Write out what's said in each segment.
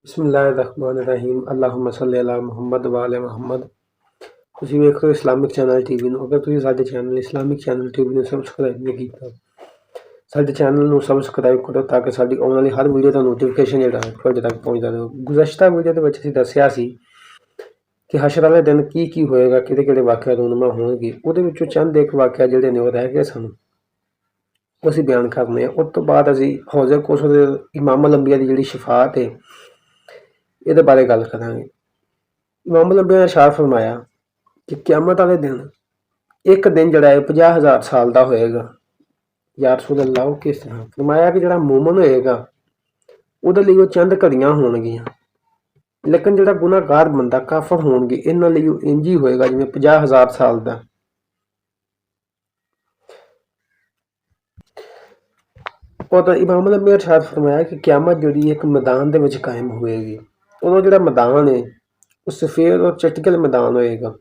बिस्मिल्लाहिर्रहमानिर्रहीम अल्लाहुम्मा सल्ली अला मुहम्मद व आले मुहम्मद। ਤੁਸੀਂ ਵੇਖ ਰਹੇ ਹੋ ਇਸਲਾਮਿਕ ਚੈਨਲ ਟੀਵੀ ਨੂੰ। ਅਗਰ ਤੁਸੀਂ ਸਾਡੇ ਚੈਨਲ ਇਸਲਾਮਿਕ ਚੈਨਲ ਟੀਵੀ ਨੂੰ ਸਬਸਕ੍ਰਾਈਬ ਨਹੀਂ ਕੀਤਾ, ਸਾਡੇ ਚੈਨਲ ਨੂੰ ਸਬਸਕ੍ਰਾਈਬ ਕਰੋ ਤਾਂ ਕਿ ਸਾਡੀ ਆਉਣ ਵਾਲੀ ਹਰ ਵੀਡੀਓ ਦਾ ਨੋਟੀਫਿਕੇਸ਼ਨ ਜਿਹੜਾ ਹੈ ਤੁਹਾਡੇ ਤੱਕ ਪਹੁੰਚਦਾ ਰਹੇ। ਗੁਜ਼ਸ਼ਤਾ ਵੀਡੀਓ ਦੇ ਵਿੱਚ ਅਸੀਂ ਦੱਸਿਆ ਸੀ ਕਿ ਹਸ਼ਰ ਵਾਲੇ ਦਿਨ ਕੀ ਹੋਏਗਾ, ਕਿਹੜੇ ਵਾਕਿਆ ਰੂਨਮਾ ਹੋਣਗੇ। ਉਹਦੇ ਵਿੱਚੋਂ ਚੰਦ ਇੱਕ ਵਾਕਿਆ ਜਿਹੜੇ ਨੇ ਉਹ ਰਹਿ ਗਏ ਸਨ, ਉਹ ਅਸੀਂ ਬਿਆਨ ਕਰਨੇ ਆ। ਉਸ ਤੋਂ ਬਾਅਦ ਅਸੀਂ ਹੌਜ਼ੇ ਕੌਸਰ ਦੇ ਇਮਾਮ ਅਲ-ਅੰਬਿਆ ਦੀ ਜਿਹੜੀ ਸ਼ਫਾਅਤ ਹੈ ਇਹਦੇ ਬਾਰੇ ਗੱਲ ਕਰਾਂਗੇ। ਇਮਾਮ ਅਲ-ਅੰਬਿਆ ਨੇ ਇਰਸ਼ਾਦ ਫਰਮਾਇਆ कि क्यामत वाले दिन एक दिन जड़ा है 50,000 साल का होएगा। या रसूल अल्लाह किस तरह फरमाया कि जड़ा मोमन होएगा उहदे लई चंद घड़ियां होणगियां, लेकिन जड़ा गुनाहगार बंदा काफर होणगे इन्हां लई इंज ही होएगा जिवें 50,000 साल का। और इमाम अल-अंबिया ने इरशाद फरमाया कि क्यामत जिहड़ी एक मैदान दे विच कायम होएगी। उहदा जिहड़ा मैदान है वो सफेद और चटकल मैदान होएगा।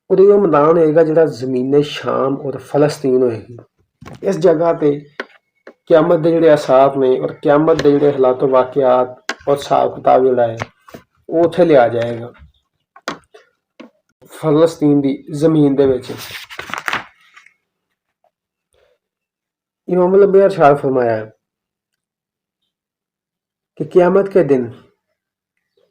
और वो मैदान होएगा जिहड़ा ज़मीने शाम और फलस्तीन होएगी। इस जगह पे क्यामत के जिहड़े असाब ने और क्यामत के जिहड़े हालात वाक़ियात और हिसाब किताब जिहड़ा है वो उत्थे लिया जाएगा फलस्तीन की जमीन दे विच। इमाम अल-अंबिया ने इरशाद फरमाया कि क्यामत के दिन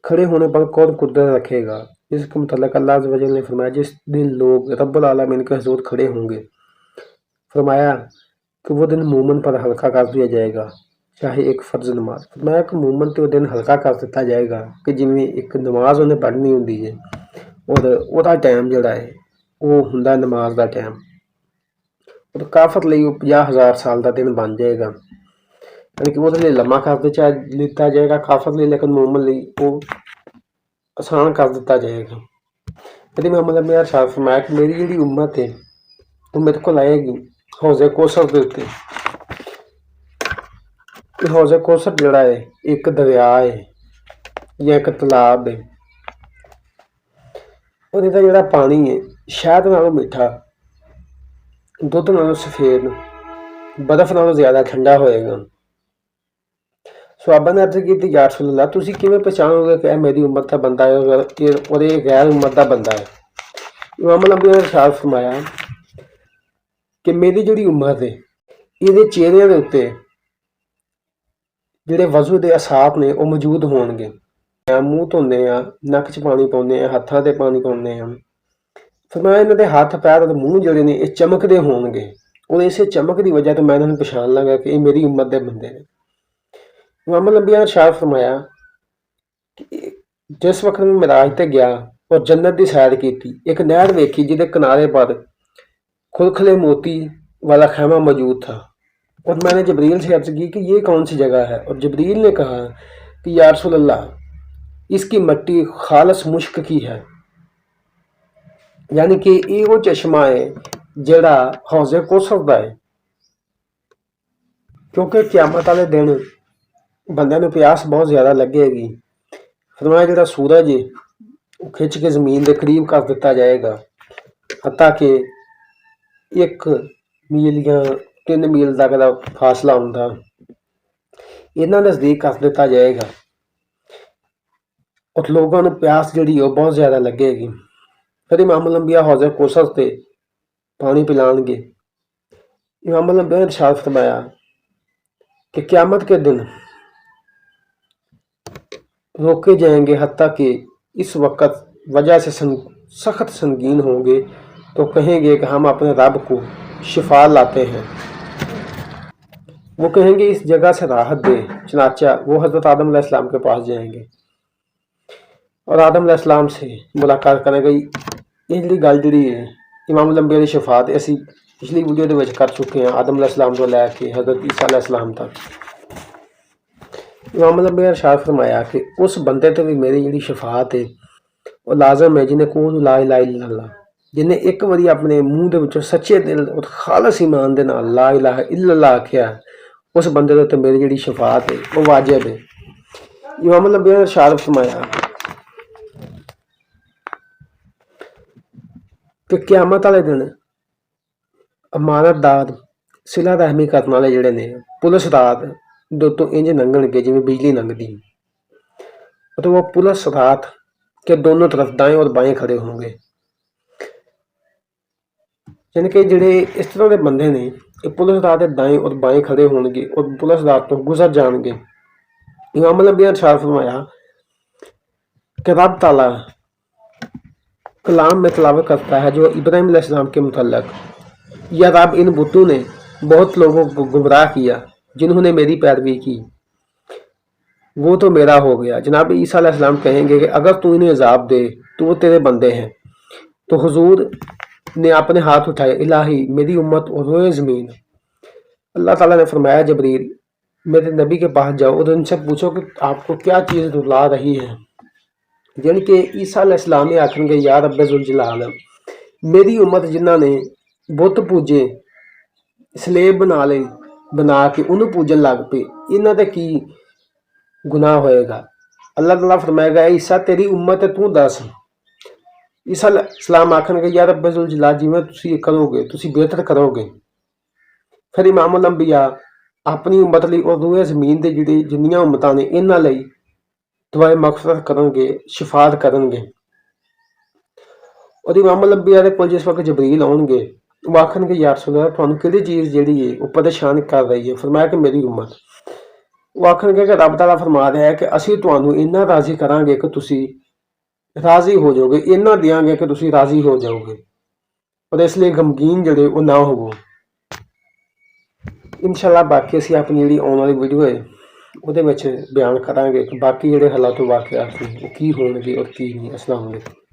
खड़े होने पर कौन कुदरत रखेगा। इसके मुतल्लिक़ अल्लाह अज़्ज़ व जल ने फरमाया जिस दिन लोग रब्बुल आलमीन के हुज़ूर खड़े होंगे, फरमाया कि वो दिन मोमन पर हल्का कर दिया जाएगा चाहे एक फ़र्ज़ नमाज। फरमाया कि मोमन तो दिन हल्का कर दिता जाएगा कि जिवें एक नमाज उन्हें पढ़नी होंदी है और वह टाइम जिहड़ा है वो हुंदा नमाज का टाइम, और काफर लई 50,000 साल का दिन बन जाएगा, यानी कि वो लम्मा कर दिता जाएगा काफर लई, लेकिन मोमन लई वो आसान कर दिता जाएगा। फिर इमाम अल-अंबिया ने इरशाद फरमाया कि मेरी जिहड़ी उम्मत है वो मेरे को आएगी हौज़े कौसर दे उत्ते। हौज़े कौसर जिहड़ा है एक दरिया है या एक तलाब है, और इहदा जिहड़ा पानी है शहद नालों मीठा, दुध नालों सफेद, बर्फ नालों ज़्यादा ठंडा होएगा। सहाबा ने अर्ज़ की या रसूल अल्लाह तुसीं किवें पहचानोगे कि मेरी उम्मत का बंदा है और ये गैर उम्मत का बंदा है। इमाम अल-अंबिया ने इरशाद फरमाया कि मेरी जिहड़ी उम्मत है इहदे चेहरे दे उत्ते जिहड़े वज़ू दे असाब ने वो मौजूद होणगे। मूँह धोंदे आ, नक च पानी पाउंदे आ, हत्थां ते पानी पाउंदे आ। फरमाया इन्हां दे हत्थ पैर ते मूँह जिहड़े ने ये चमकदे होणगे, और इसे चमक की वजह तो मैं इन्हां नूं पछाण लांगा कि ये मेरी उम्मत दे बंदे ने। इमाम अल-अंबिया ने इरशाद फरमाया कि जिस वक्त मैं मिराज ते गया और जन्नत की सैर की, एक नहर वेखी जिहदे किनारे पर खुलखले मोती वाला खैमा मौजूद था, और मैंने जबरील से अर्ज़ की कि ये कौन सी जगह है। और जबरील ने कहा कि या रसूल अल्लाह इसकी मट्टी खालस मुश्क की है, यानी कि ये वो चश्मा है जिहड़ा हौज़े कौसर दा है, क्योंकि क्यामत वाले दिन बंदे नूं प्यास बहुत ज़्यादा लगेगी। फरमाया जिहड़ा सूरज है वो खिंच के ज़मीन के करीब कर दिता जाएगा, हत्ता कि 1 मील या 3 मील तक का फासला हुंदा इन्ना नज़दीक कर दिता जाएगा, और लोगों को प्यास जिहड़ी बहुत ज़्यादा लगेगी। फिर इमाम अल-अंबिया हौज़े कौसर से पानी पिलाएंगे। इमाम अल-अंबिया ने इरशाद फरमाया कि क़यामत के दिन रोके जाएंगे हत्ता कि इस वक्त वजह से सख्त संगीन होंगे, तो कहेंगे कि हम अपने रब को शिफा लाते हैं। वो कहेंगे इस जगह से राहत दे, चनाचा वो हज़रत आदम अलैहिस्सलाम के पास जाएंगे और आदम अलैहिस्सलाम से मुलाकात करेंगे। ये जिहड़ी गल जिहड़ी है इमाम अल-अंबिया की शफात असीं पिछली वीडियो दे विच कर चुके हैं, आदम अलैहिस्सलाम तो लैके हज़रत ईसा अलैहिस्सलाम तक। इमाम अल-अंबिया ने इरशाद फरमाया कि उस बंदे ते भी मेरी जिहड़ी शफात है वो लाजम है जिन्हें कूल ला इलाहा इल्लल्लाह, जिन्हें एक बारी अपने मूँह दे विचों सच्चे दिल और खालस ईमान दे नाल ला इलाहा इल्लल्लाह आखिया, उस बंदे दे उत्ते मेरी जिहड़ी शफात है वो वाजिब है। इमाम अल-अंबिया ने इरशाद फरमाया कि क़यामत वाले दिन अमानतदार सिला रहमी करने वाले जिहड़े ने पुलिस रात दे उत्तों इंज लंघणगे जिवें बिजली लंघदी, तो वो पुलिस रात के दोनों तरफ दाएं और बाएं खड़े होंगे। यानी कि ਜਿਹੜੇ ਇਸ ਤਰ੍ਹਾਂ ਦੇ ਬੰਦੇ ਨੇ ਇਹ ਪੁਲਿਸ ਰਾਤ ਦੇ दाएं और बाएं खड़े होंगे और पुलिस रात तो गुजर जाएंगे। इमाम नबी ने इरशाद फरमाया कि रब ताला कलाम में तलावत करता है जो इब्राहिम अलैहिस्सलाम के मुतल्लक, या रब इन बुतों ने बहुत लोगों को गुमराह किया जिन्होंने मेरी पैरवी की, वो तो मेरा हो गया। जनाब ईसा अलैहिस्सलाम कहेंगे कि अगर तू इन्हें अजाब दे तो वो तेरे बंदे हैं। तो हुजूर ने अपने हाथ उठाए, इलाही मेरी उम्मत और रोए ज़मीन। अल्लाह ताला ने फरमाया जबरील मेरे नबी के पास जाओ और उनसे पूछो कि आपको क्या चीज़ रुला रही है। यानी कि ईसा अलैहिस्सलाम ने आखेंगे या रब्बे ज़ुल जलाल, मेरी उम्मत जिन्हों ने बुत पूजे स्लेब बना के उन्होंने पूजन लग पे, इन्हों का की गुनाह होएगा। अल्लाह ताला फरमाएगा ईसा तेरी उम्मत है, तू दस। ईसा अलैहिस्सलाम आखणगे या रब्बे ज़ुल जलाल जिवें तुसीं करोगे तुसीं बेहतर करोगे। फिर इमामुल अंबिया अपनी उम्मत लई और रूए ज़मीन दे जिहड़ी जिन्नियां उम्मतां ने इन्हां लई दुआए मगफरत करनगे, शिफात करनगे। और इमामुल अंबिया दे कोल जिस वक्त जबरील आउणगे वो आखणगे या रसूल अल्लाह तुहानूं किहड़ी चीज़ जिहड़ी है वो परेशान कर रही है। फरमाया कि मेरी उम्मत। वो आखणगे कि रब ताला फरमा रहा है कि असीं तुहानूं इन्ना राज़ी करांगे कि तुसीं राज़ी हो जाओगे, इन्ना देंगे कि तुसीं राज़ी हो जाओगे और इसलिए गमगीन जिहड़े वो ना होवो। इंशाअल्लाह बाकी असीं अपनी जिहड़ी आउण वाली वीडियो है ਉਹਦੇ ਵਿੱਚ ਬਿਆਨ ਕਰਾਂਗੇ ਕਿ ਬਾਕੀ ਜਿਹੜੇ ਹਾਲਾਤ ਵਾਕਿਆਤ ਨੇ ਉਹ ਕੀ ਹੋਣਗੇ ਔਰ ਕੀ ਨਹੀਂ। अस्सलाम वालेकुम।